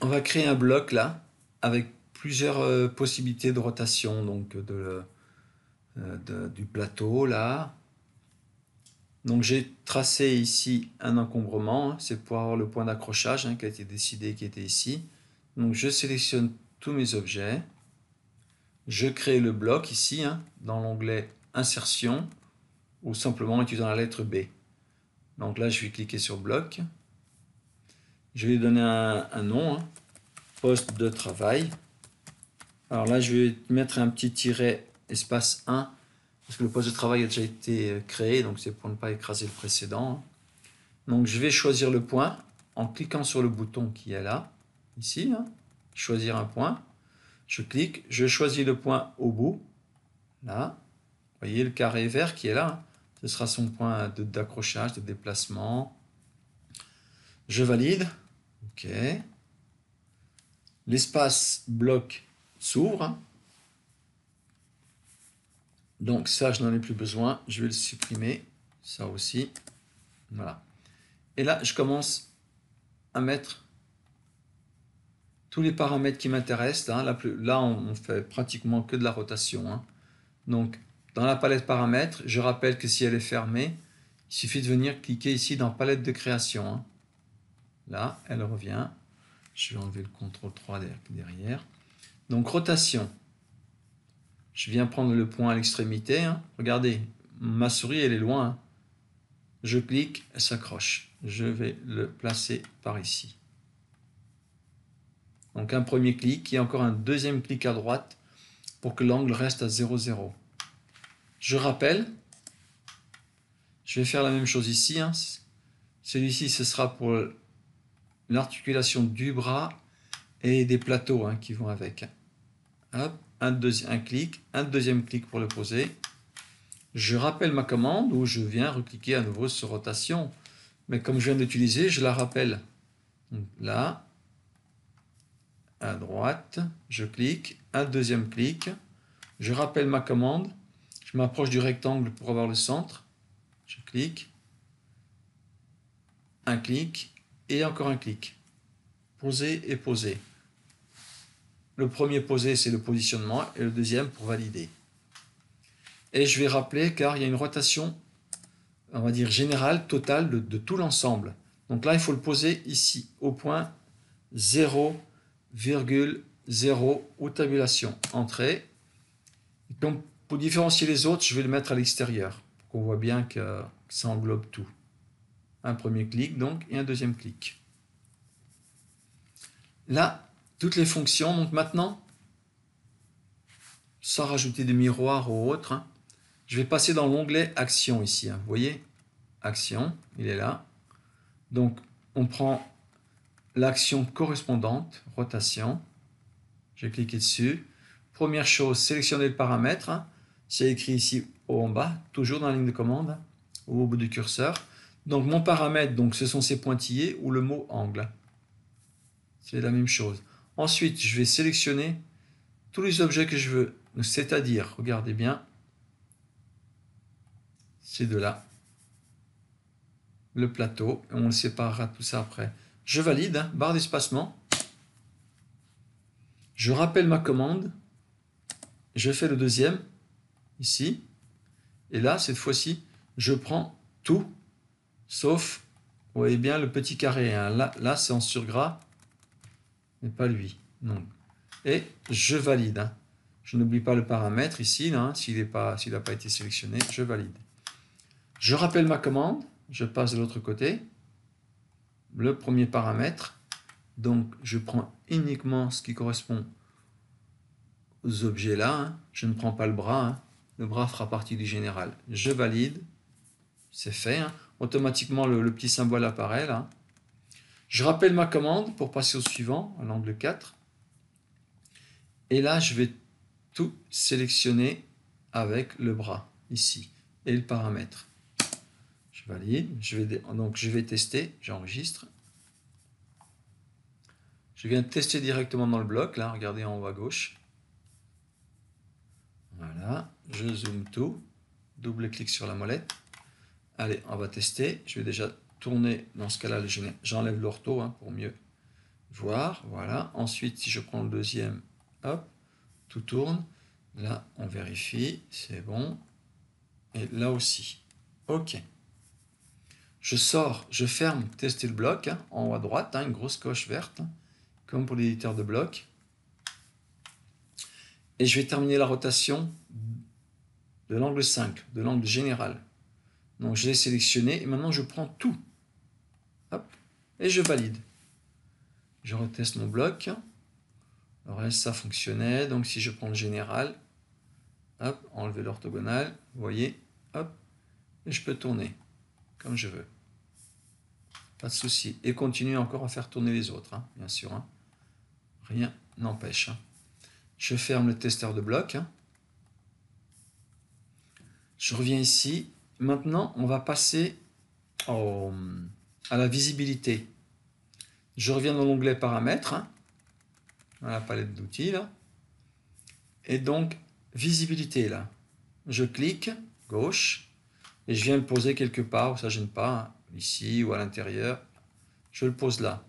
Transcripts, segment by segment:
On va créer un bloc là, avec plusieurs possibilités de rotation, donc du plateau là. Donc j'ai tracé ici un encombrement, hein, c'est pour avoir le point d'accrochage hein, qui a été décidé, qui était ici. Donc je sélectionne tous mes objets, je crée le bloc ici, hein, dans l'onglet insertion, ou simplement en utilisant la lettre B. Donc là je vais cliquer sur bloc, je vais lui donner un nom, hein, poste de travail. Alors là je vais mettre un petit tiret espace 1, parce que le poste de travail a déjà été créé, donc c'est pour ne pas écraser le précédent. Donc je vais choisir le point en cliquant sur le bouton qui est là, ici, hein, choisir un point. Je clique, je choisis le point au bout, là. Vous voyez le carré vert qui est là, hein, ce sera son point d'accrochage, de déplacement. Je valide, ok. L'espace bloc s'ouvre. Hein. Donc ça, je n'en ai plus besoin, je vais le supprimer, ça aussi. Voilà. Et là, je commence à mettre tous les paramètres qui m'intéressent. Là, on fait pratiquement que de la rotation. Hein. Donc, dans la palette paramètres, je rappelle que si elle est fermée, il suffit de venir cliquer ici dans palette de création. Hein. Là, elle revient. Je vais enlever le CTRL 3 derrière. Donc, rotation. Je viens prendre le point à l'extrémité. Hein. Regardez, ma souris, elle est loin. Hein. Je clique, elle s'accroche. Je vais le placer par ici. Donc un premier clic et encore un deuxième clic à droite pour que l'angle reste à 0, 0. Je rappelle, je vais faire la même chose ici. Hein. Celui-ci, ce sera pour l'articulation du bras et des plateaux hein, qui vont avec. Hop, un clic, un deuxième clic pour le poser. Je rappelle ma commande où je viens recliquer à nouveau sur rotation. Mais comme je viens d'utiliser, je la rappelle. Donc là, à droite, je clique, un deuxième clic, je rappelle ma commande, je m'approche du rectangle pour avoir le centre, je clique, un clic et encore un clic. Poser et poser. Le premier poser, c'est le positionnement et le deuxième pour valider. Et je vais rappeler car il y a une rotation, on va dire générale, totale de tout l'ensemble. Donc là, il faut le poser ici, au point 0,0 ou tabulation. Entrée. Donc, pour différencier les autres, je vais le mettre à l'extérieur, pour qu'on voit bien que ça englobe tout. Un premier clic, donc, et un deuxième clic. Là, toutes les fonctions, donc maintenant, sans rajouter de miroir ou autre, hein, je vais passer dans l'onglet Action ici. Hein, vous voyez, Action, il est là. Donc, on prend l'action correspondante, rotation. Je vais cliquer dessus. Première chose, sélectionner le paramètre. Hein, c'est écrit ici haut en bas, toujours dans la ligne de commande, hein, ou au bout du curseur. Donc mon paramètre, donc, ce sont ces pointillés ou le mot angle. C'est la même chose. Ensuite, je vais sélectionner tous les objets que je veux. C'est-à-dire, regardez bien, ces deux-là. Le plateau, et on le séparera tout ça après. Je valide, hein, barre d'espacement. Je rappelle ma commande. Je fais le deuxième, ici. Et là, cette fois-ci, je prends tout, sauf, vous voyez bien, le petit carré. Hein. Là c'est en surgras, mais pas lui. Non. Et je valide. Hein. Je n'oublie pas le paramètre ici, hein, s'il n'a pas été sélectionné, je valide. Je rappelle ma commande, je passe de l'autre côté. Le premier paramètre, donc je prends uniquement ce qui correspond aux objets là. Hein. Je ne prends pas le bras. Hein. Le bras fera partie du général. Je valide. C'est fait. Hein. Automatiquement, le petit symbole apparaît là. Je rappelle ma commande pour passer au suivant, à l'angle 4. Et là, je vais tout sélectionner avec le bras, ici, et le paramètre. Je valide. Donc, je vais tester. J'enregistre. Je viens de tester directement dans le bloc. Là, regardez en haut à gauche. Voilà. Je zoome tout. Double-clic sur la molette. Allez, on va tester. Je vais déjà tourner, dans ce cas-là, j'enlève l'ortho hein, pour mieux voir, voilà. Ensuite, si je prends le deuxième, hop, tout tourne. Là, on vérifie, c'est bon. Et là aussi. OK. Je sors, je ferme, tester le bloc, hein, en haut à droite, hein, une grosse coche verte, hein, comme pour l'éditeur de bloc. Et je vais terminer la rotation de l'angle 5, de l'angle général. Donc je l'ai sélectionné et maintenant je prends tout. Hop, et je valide. Je reteste mon bloc. Le reste, ça fonctionnait. Donc si je prends le général, hop, enlever l'orthogonale, vous voyez, hop, et je peux tourner comme je veux. Pas de souci. Et continuer encore à faire tourner les autres, hein, bien sûr. Hein. Rien n'empêche. Hein. Je ferme le testeur de bloc. Hein. Je reviens ici. Maintenant, on va passer à la visibilité. Je reviens dans l'onglet paramètres, hein, dans la palette d'outils, là. Et donc, visibilité, là. Je clique, gauche, et je viens le poser quelque part, où ça ne gêne pas, hein, ici ou à l'intérieur. Je le pose là.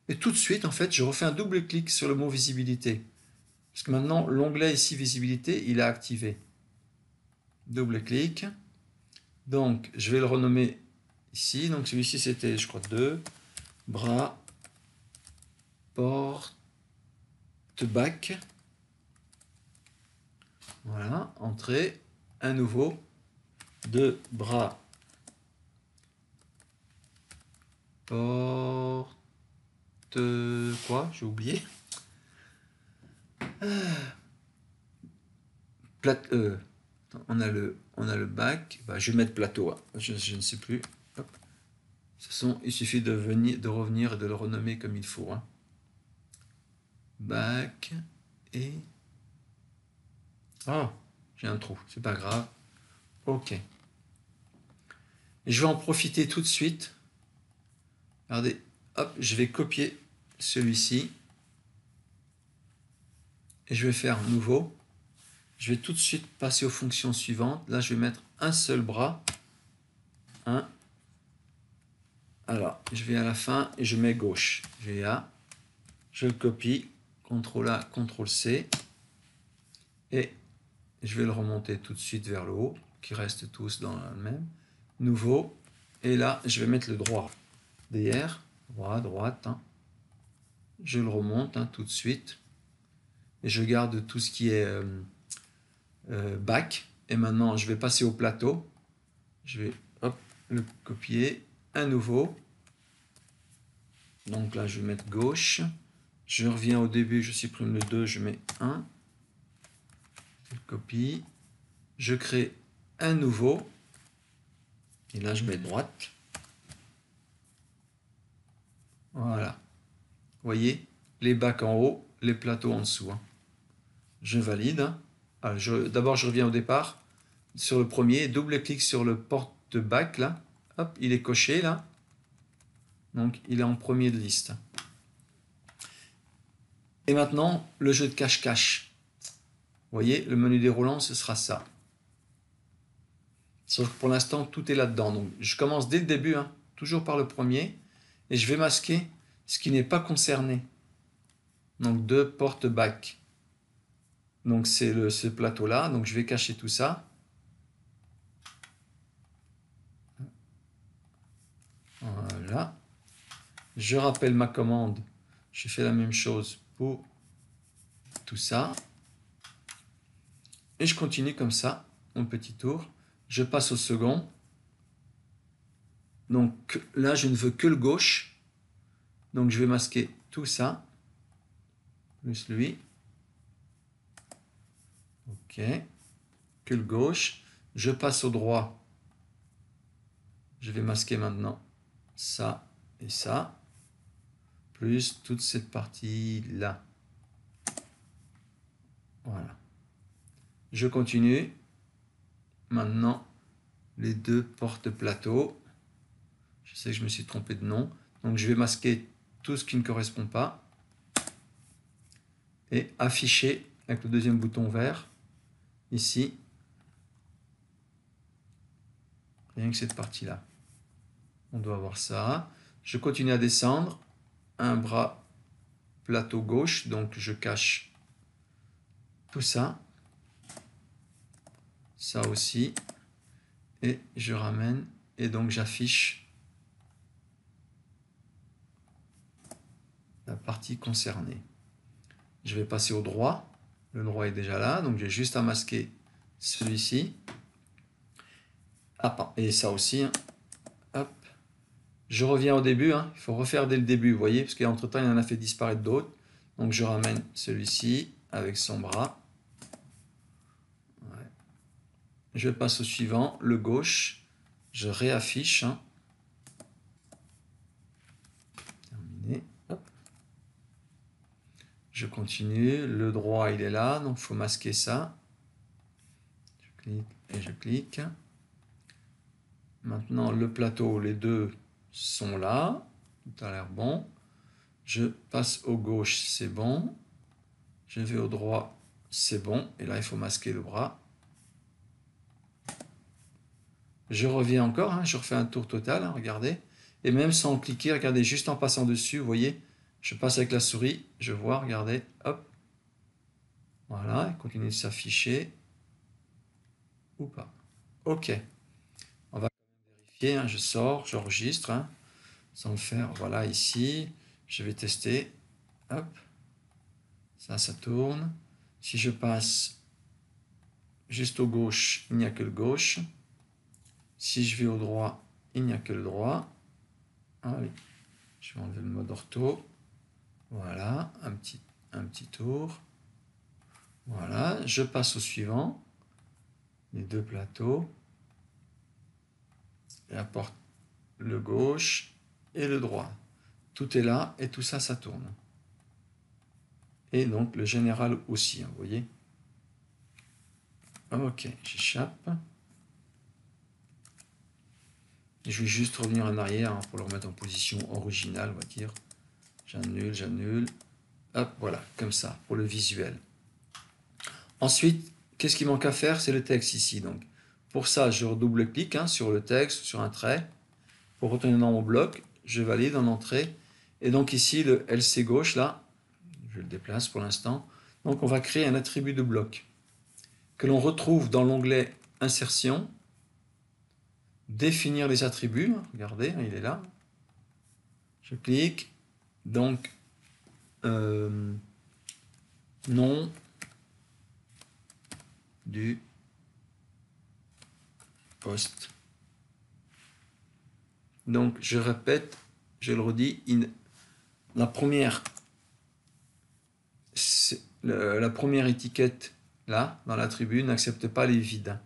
Et tout de suite, en fait, je refais un double clic sur le mot visibilité. Parce que maintenant, l'onglet ici, visibilité, il est activé. Double clic. Donc, je vais le renommer ici. Donc, celui-ci, c'était, je crois, 2. Bras, porte, bac. Voilà, entrée. Un nouveau. 2 bras, porte, quoi? J'ai oublié. On a le bac. Bah, je vais mettre plateau. Hein. Je ne sais plus. Hop. De toute façon, il suffit de revenir et de le renommer comme il faut. Hein. Bac et... Oh, j'ai un trou. C'est pas grave. OK. Et je vais en profiter tout de suite. Regardez. Hop, je vais copier celui-ci. Et je vais faire nouveau. Je vais tout de suite passer aux fonctions suivantes. Là, je vais mettre un seul bras. Un. Alors, je vais à la fin et je mets gauche. Je vais là. Je le copie. CTRL A, CTRL C. Et je vais le remonter tout de suite vers le haut, qui restent tous dans le même. Nouveau. Et là, je vais mettre le droit. DR. Droit, droite. Hein. Je le remonte hein, tout de suite. Et je garde tout ce qui est bac. Et maintenant, je vais passer au plateau. Je vais hop, le copier. Un nouveau. Donc là, je vais mettre gauche. Je reviens au début, je supprime le 2, je mets 1. Je le copie. Je crée un nouveau. Et là, je mets droite. Voilà. Vous voyez, les bacs en haut, les plateaux en dessous. Hein. Je valide. D'abord, je reviens au départ. Sur le premier, double-clic sur le porte-bac, là. Hop, il est coché, là. Donc, il est en premier de liste. Et maintenant, le jeu de cache-cache. Vous voyez, le menu déroulant, ce sera ça. Sauf que pour l'instant, tout est là-dedans. Donc, je commence dès le début, hein, toujours par le premier, et je vais masquer ce qui n'est pas concerné. Donc, 2 porte-bac. Donc, c'est ce plateau-là. Donc, je vais cacher tout ça. Voilà. Je rappelle ma commande. Je fais la même chose pour tout ça. Et je continue comme ça, mon petit tour. Je passe au second. Donc là, je ne veux que le gauche. Donc je vais masquer tout ça. Plus lui. OK. Que le gauche. Je passe au droit. Je vais masquer maintenant ça et ça. Plus toute cette partie-là. Voilà. Je continue. Maintenant, les deux porte-plateaux. Je sais que je me suis trompé de nom. Donc, je vais masquer tout ce qui ne correspond pas. Et afficher avec le deuxième bouton vert. Ici. Rien que cette partie-là. On doit avoir ça. Je continue à descendre. Un bras plateau gauche, donc je cache tout ça. Ça aussi. Et je ramène, et donc j'affiche la partie concernée. Je vais passer au droit. Le droit est déjà là, donc j'ai juste à masquer celui-ci. Ah, et ça aussi. Hein. Hop. Je reviens au début, hein. Il faut refaire dès le début, vous voyez, parce qu'entre-temps, il en a fait disparaître d'autres. Donc je ramène celui-ci avec son bras. Ouais. Je passe au suivant, le gauche. Je réaffiche. Hein. Terminé. Hop. Je continue. Le droit, il est là, donc il faut masquer ça. Je clique et je clique. Maintenant, le plateau, les deux sont là. Tout a l'air bon. Je passe au gauche, c'est bon. Je vais au droit, c'est bon. Et là, il faut masquer le bras. Je reviens encore, hein, je refais un tour total, hein, regardez. Et même sans cliquer, regardez, juste en passant dessus, vous voyez, je passe avec la souris, je vois, regardez, hop. Voilà, il continue de s'afficher. Ou pas. Ok. On va vérifier, hein, je sors, j'enregistre, hein, sans le faire, voilà, ici. Je vais tester. Hop. Ça tourne. Si je passe juste au gauche, il n'y a que le gauche. Si je vais au droit, il n'y a que le droit. Allez, je vais enlever le mode ortho. Voilà, un petit tour. Voilà, je passe au suivant. Les deux plateaux. Et apporte le gauche et le droit. Tout est là et tout ça, ça tourne. Et donc le général aussi, hein, vous voyez. Ok, j'échappe. Je vais juste revenir en arrière, hein, pour le remettre en position originale, on va dire. J'annule, j'annule. Hop, voilà, comme ça, pour le visuel. Ensuite, qu'est-ce qui manque à faire? C'est le texte ici. Donc, pour ça, je redouble-clique, hein, sur le texte, sur un trait. Pour retourner dans mon bloc, je valide en entrée. Et donc ici, le LC gauche, là, je le déplace pour l'instant. Donc, on va créer un attribut de bloc que l'on retrouve dans l'onglet Insertion. Définir les attributs. Regardez, il est là. Je clique. Donc, nom du poste. Donc, je répète, je le redis, la première étiquette, là, dans l'attribut, n'accepte pas les vides.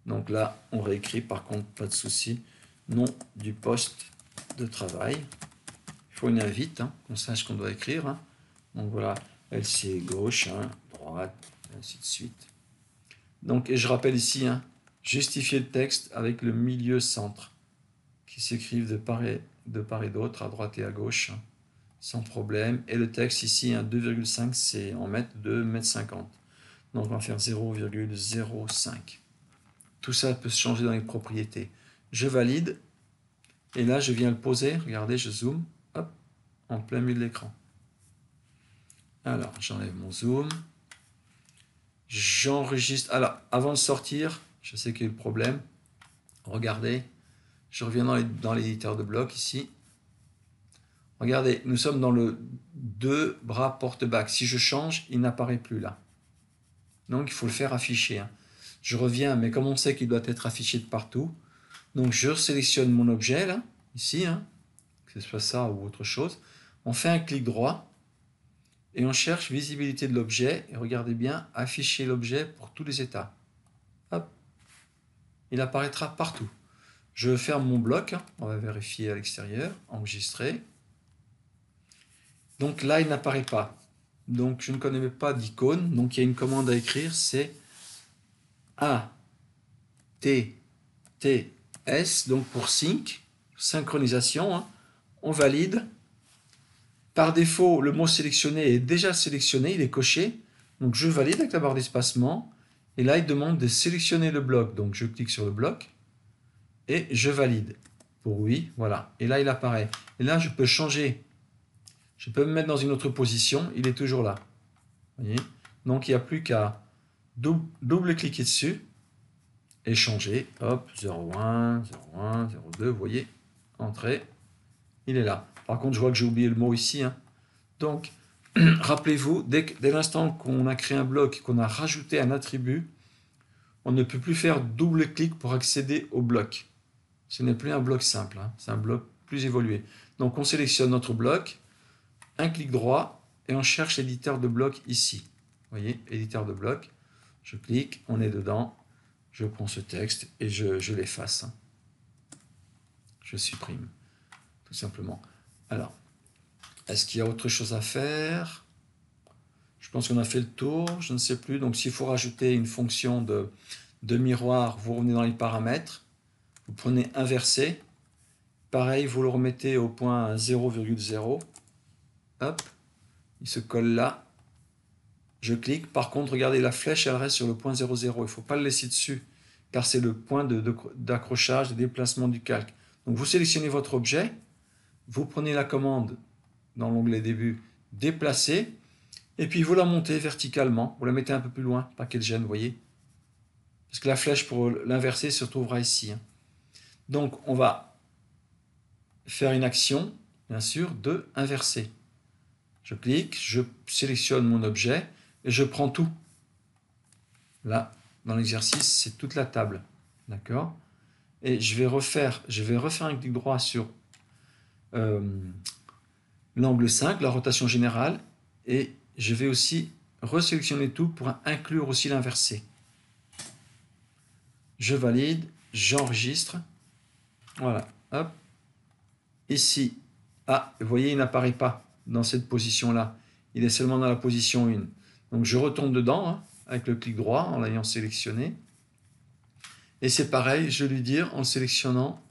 Donc là, on réécrit, par contre, pas de souci, nom du poste de travail. Il faut une invite, hein, qu'on sache qu'on doit écrire. Hein. Donc voilà, LC gauche, hein, droite, ainsi de suite. Donc, et je rappelle ici, hein, justifier le texte avec le milieu centre, qui s'écrivent de part et d'autre, à droite et à gauche, hein, sans problème. Et le texte ici, hein, 2,5, c'est en mètres, 2,50 m. Donc on va faire 0,05. Tout ça peut se changer dans les propriétés. Je valide. Et là, je viens le poser. Regardez, je zoome. Hop, en plein milieu de l'écran. Alors, j'enlève mon zoom. J'enregistre. Alors, avant de sortir, je sais qu'il y a eu le problème. Regardez. Je reviens dans l'éditeur de bloc ici. Regardez, nous sommes dans le 2 bras porte-bac. Si je change, il n'apparaît plus là. Donc, il faut le faire afficher. Hein. Je reviens, mais comme on sait qu'il doit être affiché de partout, donc je sélectionne mon objet, là, ici, hein, que ce soit ça ou autre chose. On fait un clic droit et on cherche visibilité de l'objet. Et regardez bien, afficher l'objet pour tous les états. Hop, il apparaîtra partout. Je ferme mon bloc, hein, on va vérifier à l'extérieur, enregistrer. Donc là, il n'apparaît pas. Donc je ne connais pas d'icône, donc il y a une commande à écrire, c'est ATTS, donc pour sync, synchronisation, hein. On valide. Par défaut, le mot sélectionné est déjà sélectionné, il est coché. Donc je valide avec la barre d'espacement. Et là, il demande de sélectionner le bloc. Donc je clique sur le bloc et je valide. Pour oui, voilà. Et là, il apparaît. Et là, je peux changer Je peux me mettre dans une autre position, il est toujours là. Voyez? Donc il n'y a plus qu'à double-cliquer dessus et changer. Hop, 01, 01, 02, vous voyez, entrée, il est là. Par contre, je vois que j'ai oublié le mot ici. Hein. Donc, rappelez-vous, dès l'instant qu'on a créé un bloc et qu'on a rajouté un attribut, on ne peut plus faire double-clic pour accéder au bloc. Ce n'est plus un bloc simple, hein, c'est un bloc plus évolué. Donc on sélectionne notre bloc, un clic droit, et on cherche l'éditeur de bloc ici. Vous voyez, éditeur de bloc, je clique, on est dedans, je prends ce texte et je l'efface. Hein. Je supprime, tout simplement. Alors, est-ce qu'il y a autre chose à faire? Je pense qu'on a fait le tour, je ne sais plus. Donc s'il faut rajouter une fonction de miroir, vous revenez dans les paramètres, vous prenez inverser, pareil, vous le remettez au point 0,0, hop, il se colle là, je clique, par contre, regardez, la flèche, elle reste sur le point 0,0, il ne faut pas le laisser dessus, car c'est le point d'accrochage, de déplacement du calque. Donc vous sélectionnez votre objet, vous prenez la commande dans l'onglet début, déplacer, et puis vous la montez verticalement, vous la mettez un peu plus loin, pas qu'elle gêne, vous voyez. Parce que la flèche pour l'inverser se trouvera ici. Hein. Donc on va faire une action, bien sûr, de inverser. Je clique, je sélectionne mon objet et je prends tout. Là, dans l'exercice, c'est toute la table. D'accord? Et je vais refaire un clic droit sur l'angle 5, la rotation générale, et je vais aussi resélectionner tout pour inclure aussi l'inversé. Je valide, j'enregistre. Voilà, hop. Ici, vous voyez, il n'apparaît pas dans cette position-là. Il est seulement dans la position 1. Donc je retourne dedans, hein, avec le clic droit, en l'ayant sélectionné. Et c'est pareil, je lui dis, en sélectionnant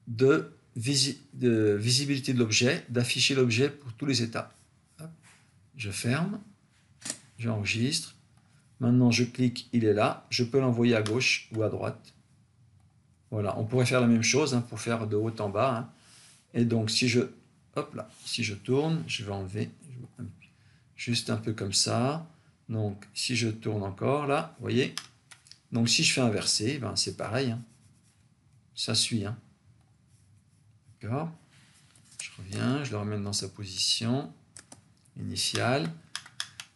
de visibilité de l'objet, d'afficher l'objet pour tous les états. Hop. Je ferme, j'enregistre. Maintenant, je clique, il est là. Je peux l'envoyer à gauche ou à droite. Voilà, on pourrait faire la même chose hein, pour faire de haut en bas. Hein. Et donc, si je tourne, je vais enlever juste un peu comme ça. Donc, si je tourne encore, là, vous voyez. Donc, si je fais inverser, ben, c'est pareil. Hein. Ça suit. Hein. D'accord. Je reviens, je le ramène dans sa position initiale.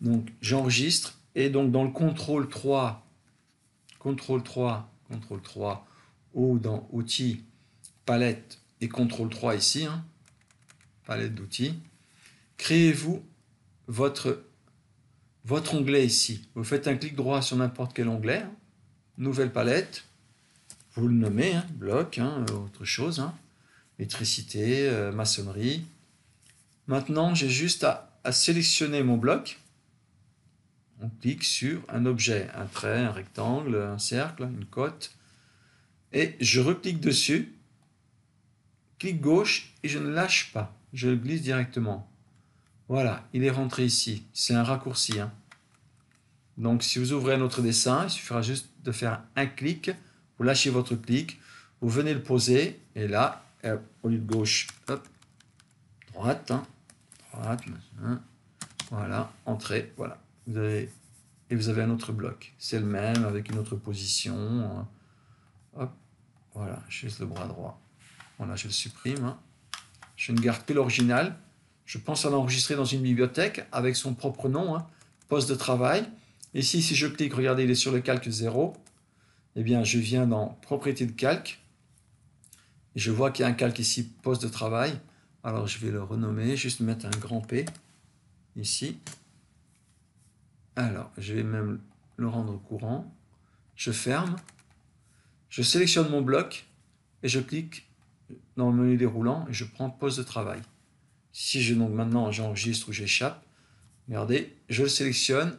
Donc, j'enregistre. Et donc, dans le contrôle 3, ou dans outils, palette et contrôle 3 ici, hein, palette d'outils, créez-vous votre onglet ici. Vous faites un clic droit sur n'importe quel onglet, hein, nouvelle palette, vous le nommez, hein, bloc, hein, autre chose, hein, électricité, maçonnerie. Maintenant, j'ai juste à sélectionner mon bloc. On clique sur un objet, un trait, un rectangle, un cercle, une cote, et je reclique dessus, clic gauche, et je ne lâche pas, je le glisse directement. Voilà, il est rentré ici, c'est un raccourci. Hein. Donc si vous ouvrez un autre dessin, il suffira juste de faire un clic, vous lâchez votre clic, vous venez le poser, et là, au lieu de gauche, hop, droite, hein, droite, voilà, entrée, voilà. Vous avez un autre bloc, c'est le même, avec une autre position, hop, voilà, juste le bras droit. Voilà, je le supprime. Hein. Je ne garde que l'original. Je pense à l'enregistrer dans une bibliothèque avec son propre nom, hein, poste de travail. Ici, si je clique, regardez, il est sur le calque 0. Eh bien, je viens dans propriété de calque. Et je vois qu'il y a un calque ici, poste de travail. Alors, je vais le renommer, juste mettre un grand P ici. Alors, je vais même le rendre courant. Je ferme. Je sélectionne mon bloc et je clique dans le menu déroulant et je prends poste de travail. Si je, donc maintenant j'enregistre ou j'échappe, regardez, je le sélectionne,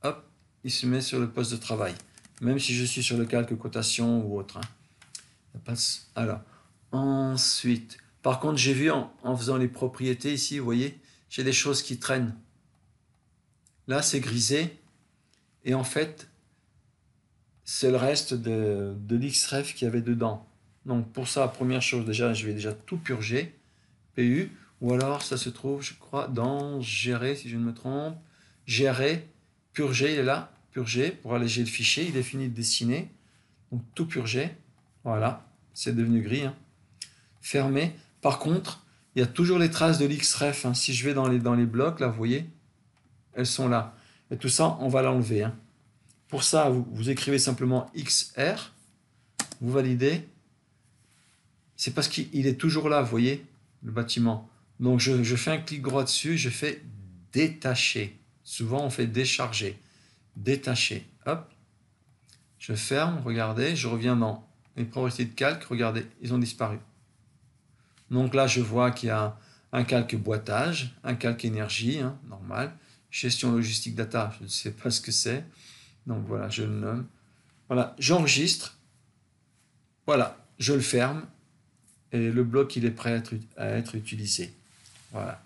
hop, il se met sur le poste de travail. Même si je suis sur le calque cotation ou autre. Hein. Alors, ensuite, par contre, j'ai vu en faisant les propriétés ici, vous voyez, j'ai des choses qui traînent. Là, c'est grisé. Et en fait, c'est le reste de l'XREF qu'il y avait dedans. Donc pour ça, première chose, déjà, je vais déjà tout purger. PU. Ou alors, ça se trouve, je crois, dans gérer, si je ne me trompe. Gérer, purger, il est là. Purger, pour alléger le fichier. Il est fini de dessiner. Donc, tout purger. Voilà, c'est devenu gris. Hein. Fermer. Par contre, il y a toujours les traces de l'Xref. Hein. Si je vais dans les blocs, là, vous voyez, elles sont là. Et tout ça, on va l'enlever. Hein. Pour ça, vous écrivez simplement XR. Vous validez. C'est parce qu'il est toujours là, vous voyez, le bâtiment. Donc, je fais un clic droit dessus, je fais détacher. Souvent, on fait décharger. Détacher. Hop. Je ferme, regardez, je reviens dans les propriétés de calque. Regardez, ils ont disparu. Donc là, je vois qu'il y a un calque boitage, un calque énergie, hein, normal. Gestion logistique data, je ne sais pas ce que c'est. Donc voilà, je le nomme. Voilà, j'enregistre. Voilà, je le ferme. Et le bloc, il est prêt à être utilisé. Voilà.